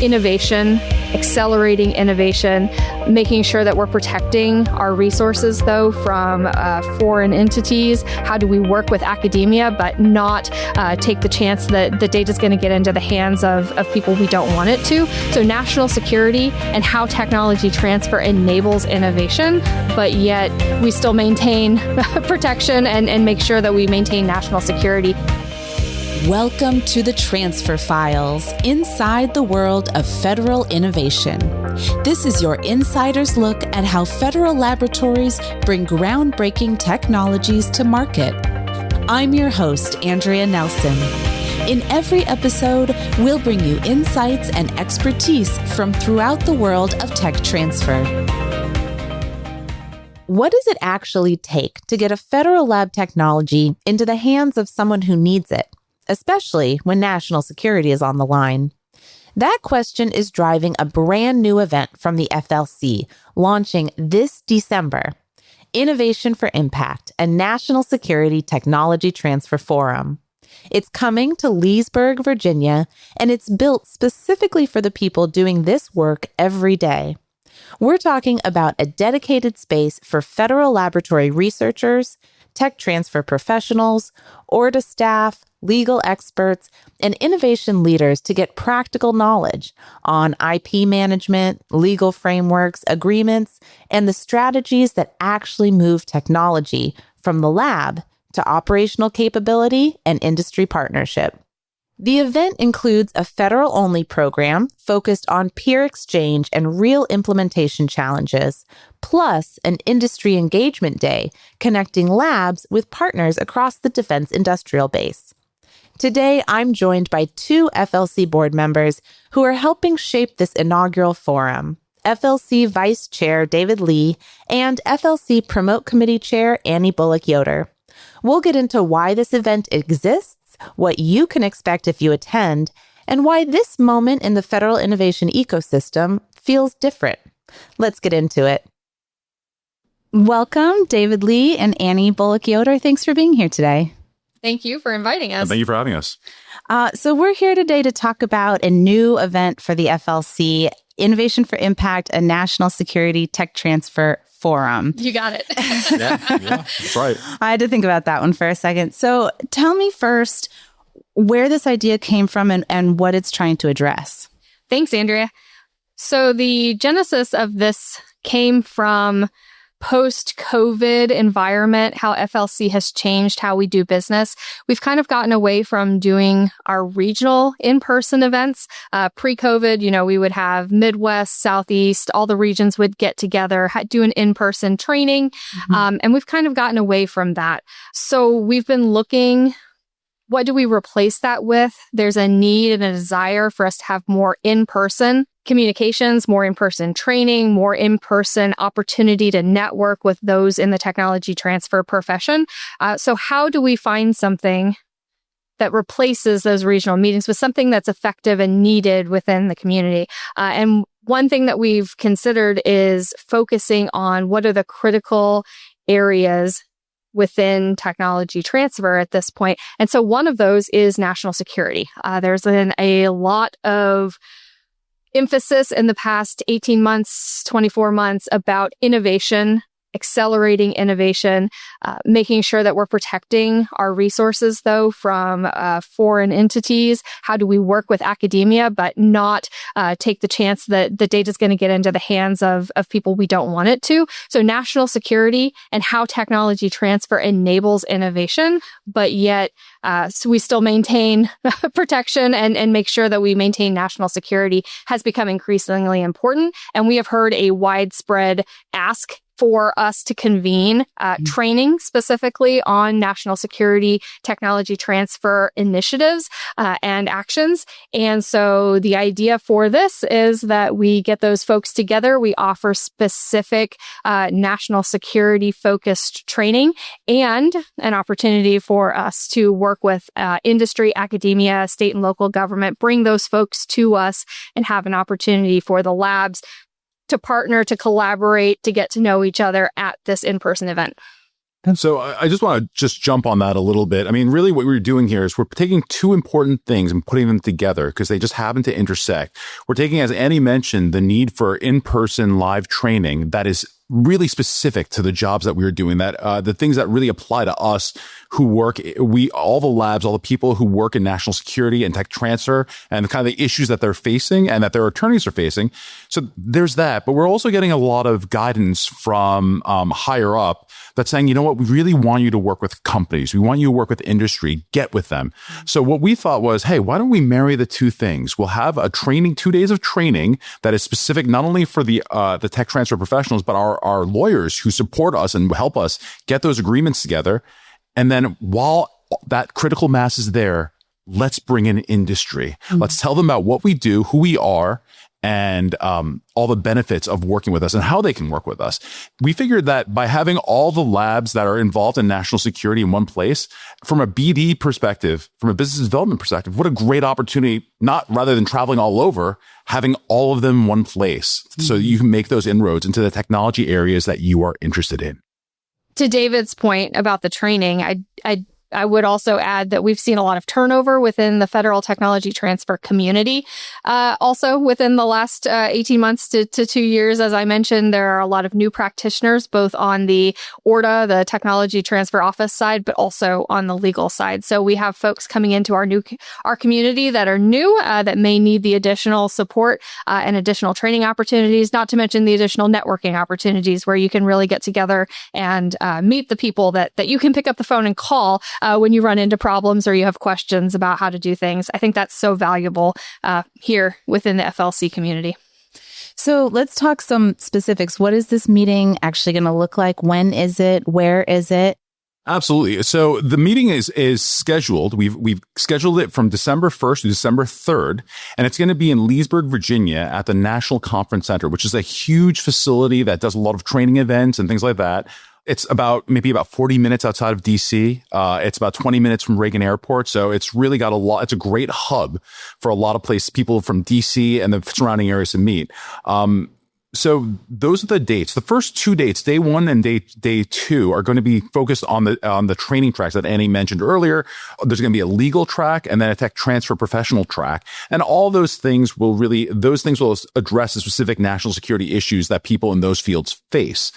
innovation, accelerating innovation, making sure that we're protecting our resources, though, from foreign entities. How do we work with academia, but not take the chance that the data is going to get into the hands of people we don't want it to? So national security and how technology transfer enables innovation, but yet we still maintain protection and make sure that we maintain national security. Welcome to the Transfer Files, inside the world of federal innovation. This is your insider's look at how federal laboratories bring groundbreaking technologies to market. I'm your host, Andrea Nelson. In every episode, we'll bring you insights and expertise from throughout the world of tech transfer. What does it actually take to get a federal lab technology into the hands of someone who needs it, especially when national security is on the line? That question is driving a brand new event from the FLC, launching this December, Innovation for Impact, a National Security Technology Transfer Forum. It's coming to Leesburg, Virginia, and it's built specifically for the people doing this work every day. We're talking about a dedicated space for federal laboratory researchers, tech transfer professionals, ORDA staff, legal experts, and innovation leaders to get practical knowledge on IP management, legal frameworks, agreements, and the strategies that actually move technology from the lab to operational capability and industry partnership. The event includes a federal-only program focused on peer exchange and real implementation challenges, plus an industry engagement day connecting labs with partners across the defense industrial base. Today, I'm joined by two FLC board members who are helping shape this inaugural forum, FLC Vice Chair David Lee and FLC Promote Committee Chair Annie Bullock Yoder. We'll get into why this event exists, what you can expect if you attend, and why this moment in the federal innovation ecosystem feels different. Let's get into it. Welcome, David Lee and Annie Bullock Yoder. Thanks for being here today. Thank you for inviting us. Thank you for having us. So we're here today to talk about a new event for the FLC, Innovation for Impact, a National Security Tech Transfer Forum. You got it. Yeah, that's right. I had to think about that one for a second. So tell me first where this idea came from and what it's trying to address. Thanks, Andrea. So the genesis of this came from post-COVID environment, how FLC has changed how we do business. We've kind of gotten away from doing our regional in-person events. Pre-COVID, we would have Midwest, Southeast, all the regions would get together, do an in-person training. And we've kind of gotten away from that. So we've been looking, what do we replace that with? There's a need and a desire for us to have more in-person communications, more in-person training, more in-person opportunity to network with those in the technology transfer profession. So how do we find something that replaces those regional meetings with something that's effective and needed within the community? And one thing that we've considered is focusing on what are the critical areas within technology transfer at this point. And so one of those is national security. There's been a lot of emphasis in the past 18 months, 24 months about innovation, accelerating innovation, making sure that we're protecting our resources, though, from foreign entities. How do we work with academia, but not take the chance that the data is going to get into the hands of people we don't want it to? So national security and how technology transfer enables innovation, but yet so we still maintain protection and make sure that we maintain national security has become increasingly important. And we have heard a widespread ask for us to convene training specifically on national security technology transfer initiatives and actions. And so the idea for this is that we get those folks together. We offer specific national security focused training and an opportunity for us to work with industry, academia, state and local government, bring those folks to us and have an opportunity for the labs to partner, to collaborate, to get to know each other at this in-person event. So I just want to just jump on that a little bit. I mean, really what we're doing here is we're taking two important things and putting them together because they just happen to intersect. We're taking, as Annie mentioned, the need for in-person live training that is really specific to the jobs that we're doing, that the things that really apply to us who work, all the labs, all the people who work in national security and tech transfer and the kind of the issues that they're facing and that their attorneys are facing. So there's that. But we're also getting a lot of guidance from higher up that's saying, you know what, we really want you to work with companies. We want you to work with industry, get with them. So what we thought was, hey, why don't we marry the two things? We'll have a training, 2 days of training that is specific not only for the tech transfer professionals, but our lawyers who support us and help us get those agreements together. And then while that critical mass is there, let's bring in industry. Let's tell them about what we do, who we are, and all the benefits of working with us and how they can work with us. We figured that by having all the labs that are involved in national security in one place, from a BD perspective, from a business development perspective, what a great opportunity, not rather than traveling all over, having all of them in one place so you can make those inroads into the technology areas that you are interested in. To David's point about the training, I would also add that we've seen a lot of turnover within the federal technology transfer community. Also, within the last 18 months to 2 years, as I mentioned, there are a lot of new practitioners, both on the ORDA, the technology transfer office side, but also on the legal side. So we have folks coming into our community that are new, that may need the additional support and additional training opportunities, not to mention the additional networking opportunities where you can really get together and meet the people that you can pick up the phone and call when you run into problems or you have questions about how to do things. I think that's so valuable here within the FLC community. So let's talk some specifics. What is this meeting actually going to look like? When is it? Where is it? Absolutely. So the meeting is scheduled. We've scheduled it from December 1st to December 3rd, and it's going to be in Leesburg, Virginia at the National Conference Center, which is a huge facility that does a lot of training events and things like that. It's maybe about 40 minutes outside of DC. It's about 20 minutes from Reagan Airport. So it's really got it's a great hub for a lot of people from DC and the surrounding areas to meet. So those are the dates. The first 2 dates, day 1 and day 2, are going to be focused on the training tracks that Annie mentioned earlier. There's going to be a legal track and then a tech transfer professional track. And all those things will address the specific national security issues that people in those fields face.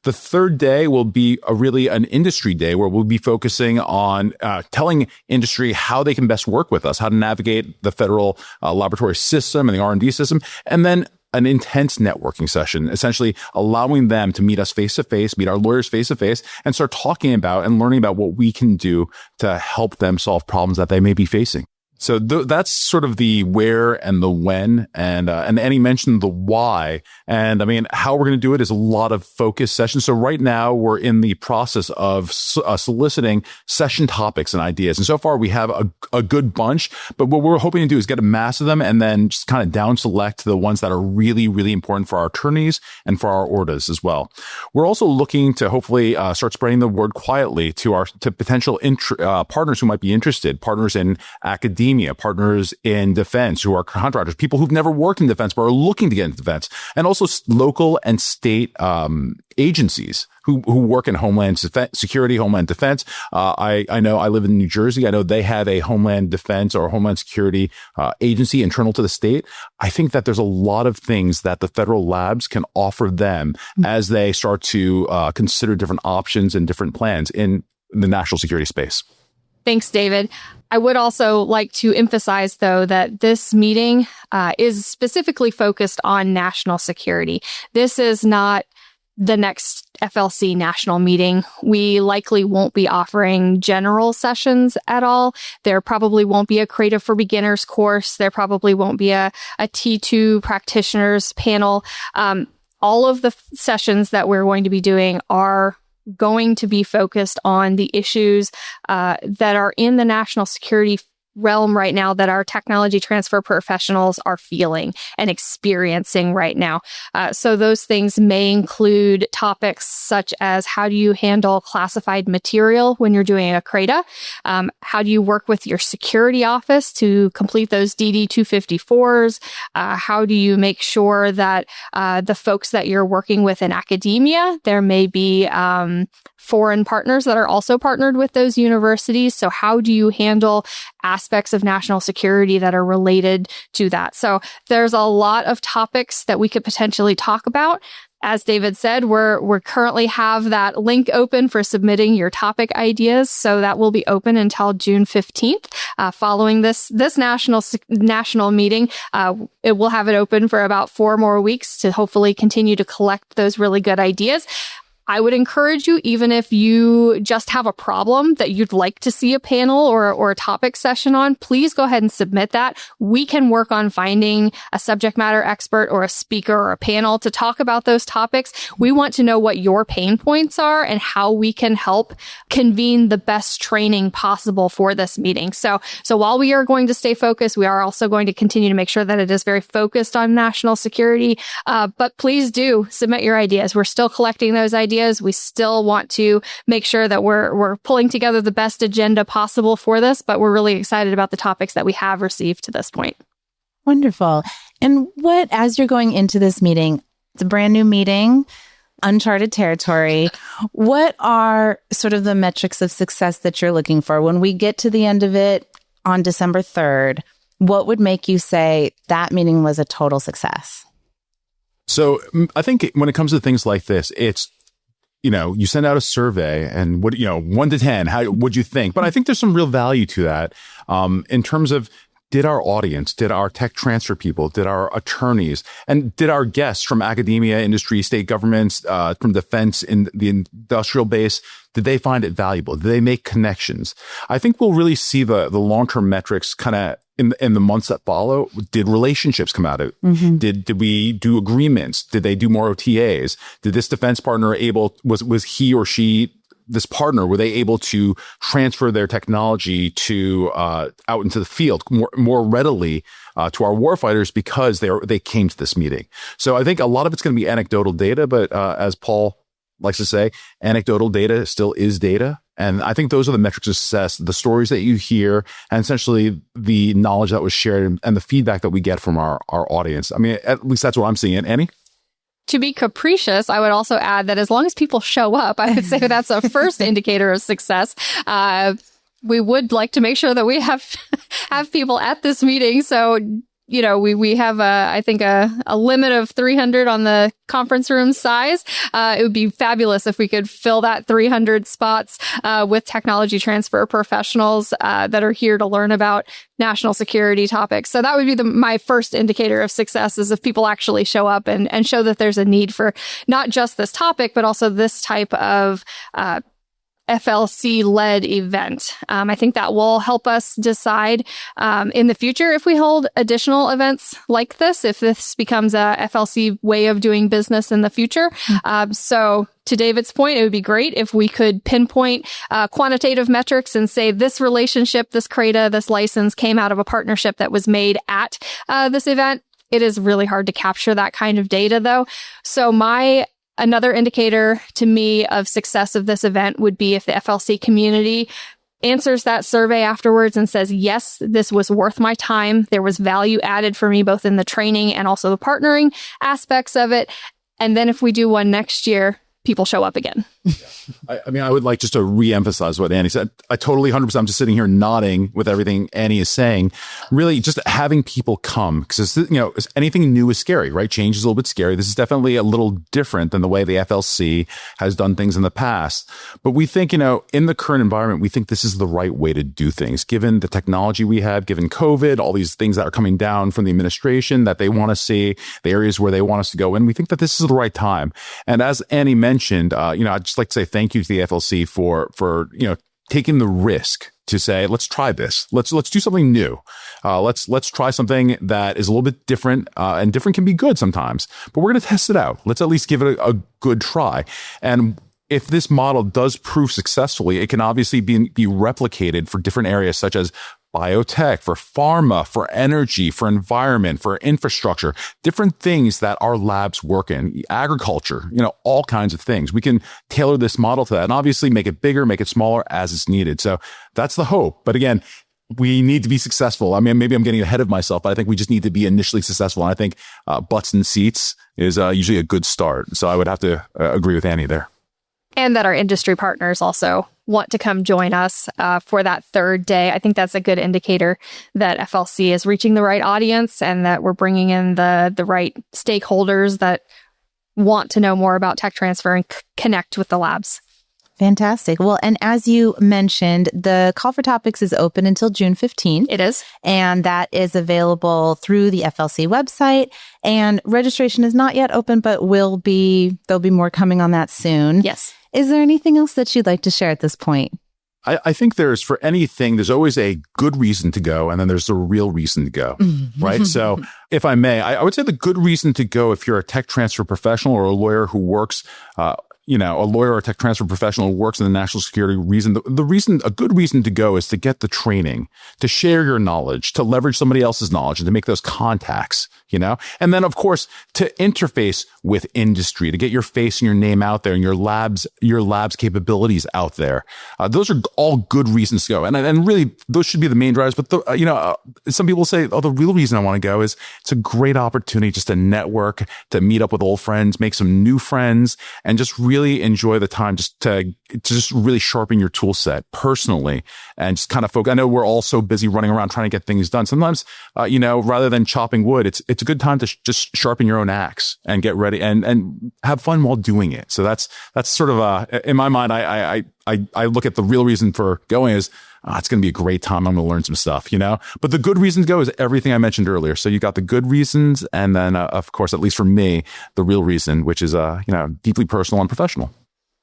The third day will be an industry day where we'll be focusing on telling industry how they can best work with us, how to navigate the federal laboratory system and the R&D system, and then an intense networking session, essentially allowing them to meet us face-to-face, meet our lawyers face-to-face, and start talking about and learning about what we can do to help them solve problems that they may be facing. So that's sort of the where and the when, and Annie mentioned the why. And I mean, how we're going to do it is a lot of focus sessions. So right now we're in the process of soliciting session topics and ideas. And so far we have a good bunch, but what we're hoping to do is get a mass of them and then just kind of down select the ones that are really, really important for our attorneys and for our ORDAs as well. We're also looking to hopefully start spreading the word quietly to potential partners who might be interested, partners in academia, partners in defense who are contractors, people who've never worked in defense but are looking to get into defense, and also local and state agencies who work in homeland security, homeland defense. I know I live in New Jersey. I know they have a homeland defense or homeland security agency internal to the state. I think that there's a lot of things that the federal labs can offer them as they start to consider different options and different plans in the national security space. Thanks, David. I would also like to emphasize, though, that this meeting is specifically focused on national security. This is not the next FLC national meeting. We likely won't be offering general sessions at all. There probably won't be a Creative for Beginners course. There probably won't be a T2 practitioners panel. All of the sessions that we're going to be doing are going to be focused on the issues that are in the national security realm right now that our technology transfer professionals are feeling and experiencing right now. So those things may include topics such as how do you handle classified material when you're doing a CRADA? How do you work with your security office to complete those DD-254s? How do you make sure that the folks that you're working with in academia, there may be foreign partners that are also partnered with those universities. So how do you handle aspects of national security that are related to that? So there's a lot of topics that we could potentially talk about. As David said, we're currently have that link open for submitting your topic ideas. So that will be open until June 15th. Following this national meeting, it will have it open for about 4 more weeks to hopefully continue to collect those really good ideas. I would encourage you, even if you just have a problem that you'd like to see a panel or a topic session on, please go ahead and submit that. We can work on finding a subject matter expert or a speaker or a panel to talk about those topics. We want to know what your pain points are and how we can help convene the best training possible for this meeting. So while we are going to stay focused, we are also going to continue to make sure that it is very focused on national security. But please do submit your ideas. We're still collecting those ideas. We still want to make sure that we're pulling together the best agenda possible for this, but we're really excited about the topics that we have received to this point. Wonderful. And as you're going into this meeting, it's a brand new meeting, uncharted territory. What are sort of the metrics of success that you're looking for? When we get to the end of it on December 3rd, what would make you say that meeting was a total success? So I think when it comes to things like this, it's, you send out a survey and 1 to 10, how would you think? But I think there's some real value to that in terms of did our audience, did our tech transfer people, did our attorneys, and did our guests from academia, industry, state governments, from defense in the industrial base, did they find it valuable? Did they make connections? I think we'll really see the long-term metrics kind of in the months that follow. Did relationships come out of it? Mm-hmm. Did we do agreements? Did they do more OTAs? Did this defense partner was he or she, this partner, were they able to transfer their technology to out into the field more readily to our warfighters because they came to this meeting? So I think a lot of it's going to be anecdotal data, but as Paul likes to say, anecdotal data still is data. And I think those are the metrics of success, the stories that you hear, and essentially the knowledge that was shared and the feedback that we get from our audience. I mean, at least that's what I'm seeing. Annie? To be capricious, I would also add that as long as people show up, I would say that's a first indicator of success. We would like to make sure that we have people at this meeting. So, we have I think a limit of 300 on the conference room size. It would be fabulous if we could fill that 300 spots with technology transfer professionals that are here to learn about national security topics. So that would be my first indicator of success, is if people actually show up and show that there's a need for not just this topic, but also this type of FLC-led event. I think that will help us decide in the future if we hold additional events like this, if this becomes a FLC way of doing business in the future. So to David's point, it would be great if we could pinpoint quantitative metrics and say this relationship, this CRADA, this license came out of a partnership that was made at this event. It is really hard to capture that kind of data, though. So another indicator to me of success of this event would be if the FLC community answers that survey afterwards and says, yes, this was worth my time. There was value added for me, both in the training and also the partnering aspects of it. And then if we do one next year, people show up again. I mean, I would like just to reemphasize what Annie said. I totally 100%. I'm just sitting here nodding with everything Annie is saying. Really, just having people come, because anything new is scary, right? Change is a little bit scary. This is definitely a little different than the way the FLC has done things in the past. But we think, in the current environment, we think this is the right way to do things, given the technology we have, given COVID, all these things that are coming down from the administration that they want to see, the areas where they want us to go in. We think that this is the right time. And as Annie mentioned, I'd just like to say thank you to the FLC for taking the risk to say, let's try this. Let's do something new. Let's try something that is a little bit different, and different can be good sometimes, but we're going to test it out. Let's at least give it a good try. And if this model does prove successfully, it can obviously be replicated for different areas, such as biotech, for pharma, for energy, for environment, for infrastructure, different things that our labs work in, agriculture, all kinds of things. We can tailor this model to that and obviously make it bigger, make it smaller as it's needed. So that's the hope. But again, we need to be successful. I mean, maybe I'm getting ahead of myself, but I think we just need to be initially successful. And I think butts and seats is usually a good start. So I would have to agree with Annie there. And that our industry partners also want to come join us for that third day. I think that's a good indicator that FLC is reaching the right audience and that we're bringing in the right stakeholders that want to know more about tech transfer and connect with the labs. Fantastic. Well, and as you mentioned, the call for topics is open until June 15th. It is. And that is available through the FLC website. And registration is not yet open, but there'll be more coming on that soon. Yes. Is there anything else that you'd like to share at this point? I think for anything, there's always a good reason to go, and then there's the real reason to go, right? So if I may, I would say the good reason to go if you're a tech transfer professional or a lawyer who works a lawyer or tech transfer professional who works in the national security reason, a good reason to go is to get the training, to share your knowledge, to leverage somebody else's knowledge and to make those contacts, and then of course to interface with industry, to get your face and your name out there and your lab's capabilities out there. Those are all good reasons to go. And really those should be the main drivers. But some people say, the real reason I want to go is it's a great opportunity just to network, to meet up with old friends, make some new friends, and just really enjoy the time just to really sharpen your tool set personally and just kind of focus. I know we're all so busy running around trying to get things done. Sometimes, rather than chopping wood, it's a good time to just sharpen your own axe and get ready and have fun while doing it. So that's sort of in my mind, I look at the real reason for going is, it's going to be a great time. I'm going to learn some stuff, but the good reason to go is everything I mentioned earlier. So you got the good reasons. And then, of course, at least for me, the real reason, which is, deeply personal and professional.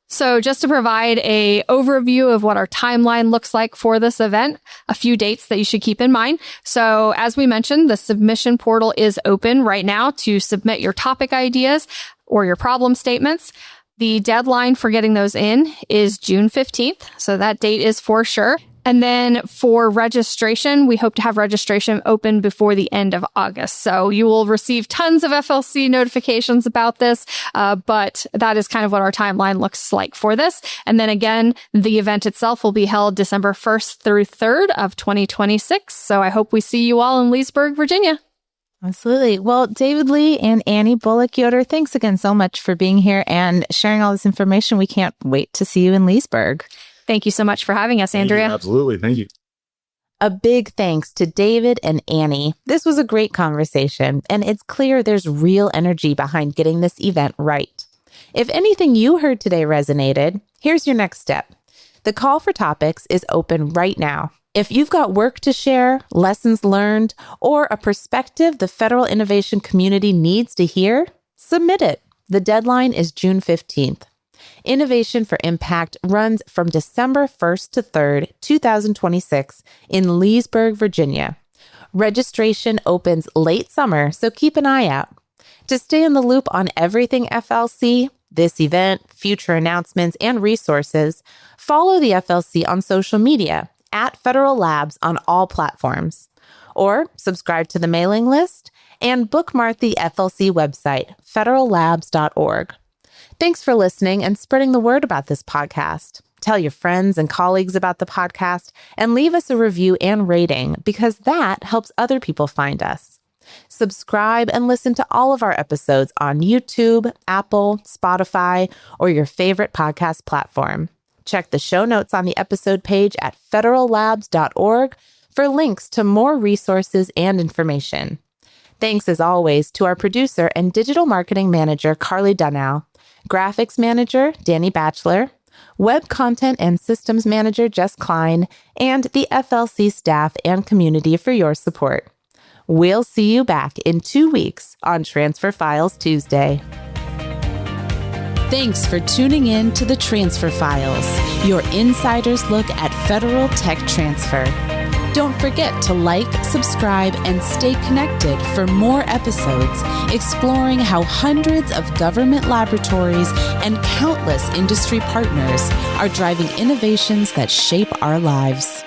So just to provide a overview of what our timeline looks like for this event, a few dates that you should keep in mind. So as we mentioned, the submission portal is open right now to submit your topic ideas or your problem statements. The deadline for getting those in is June 15th. So that date is for sure. And then for registration, we hope to have registration open before the end of August. So you will receive tons of FLC notifications about this, but that is kind of what our timeline looks like for this. And then again, the event itself will be held December 1st through 3rd of 2026. So I hope we see you all in Leesburg, Virginia. Absolutely. Well, David Lee and Annie Bullock Yoder, thanks again so much for being here and sharing all this information. We can't wait to see you in Leesburg. Thank you so much for having us, Andrea. Absolutely. Thank you. A big thanks to David and Annie. This was a great conversation, and it's clear there's real energy behind getting this event right. If anything you heard today resonated, here's your next step. The call for topics is open right now. If you've got work to share, lessons learned, or a perspective the federal innovation community needs to hear, submit it. The deadline is June 15th. Innovation for Impact runs from December 1st to 3rd, 2026 in Leesburg, Virginia. Registration opens late summer, so keep an eye out. To stay in the loop on everything FLC, this event, future announcements, and resources, follow the FLC on social media at Federal Labs on all platforms. Or subscribe to the mailing list and bookmark the FLC website, federallabs.org. Thanks for listening and spreading the word about this podcast. Tell your friends and colleagues about the podcast and leave us a review and rating because that helps other people find us. Subscribe and listen to all of our episodes on YouTube, Apple, Spotify, or your favorite podcast platform. Check the show notes on the episode page at federallabs.org for links to more resources and information. Thanks as always to our producer and digital marketing manager, Carly Dunow, graphics manager, Danny Batchelor, web content and systems manager, Jess Klein, and the FLC staff and community for your support. We'll see you back in 2 weeks on Transfer Files Tuesday. Thanks for tuning in to the Transfer Files, your insider's look at federal tech transfer. Don't forget to like, subscribe, and stay connected for more episodes exploring how hundreds of government laboratories and countless industry partners are driving innovations that shape our lives.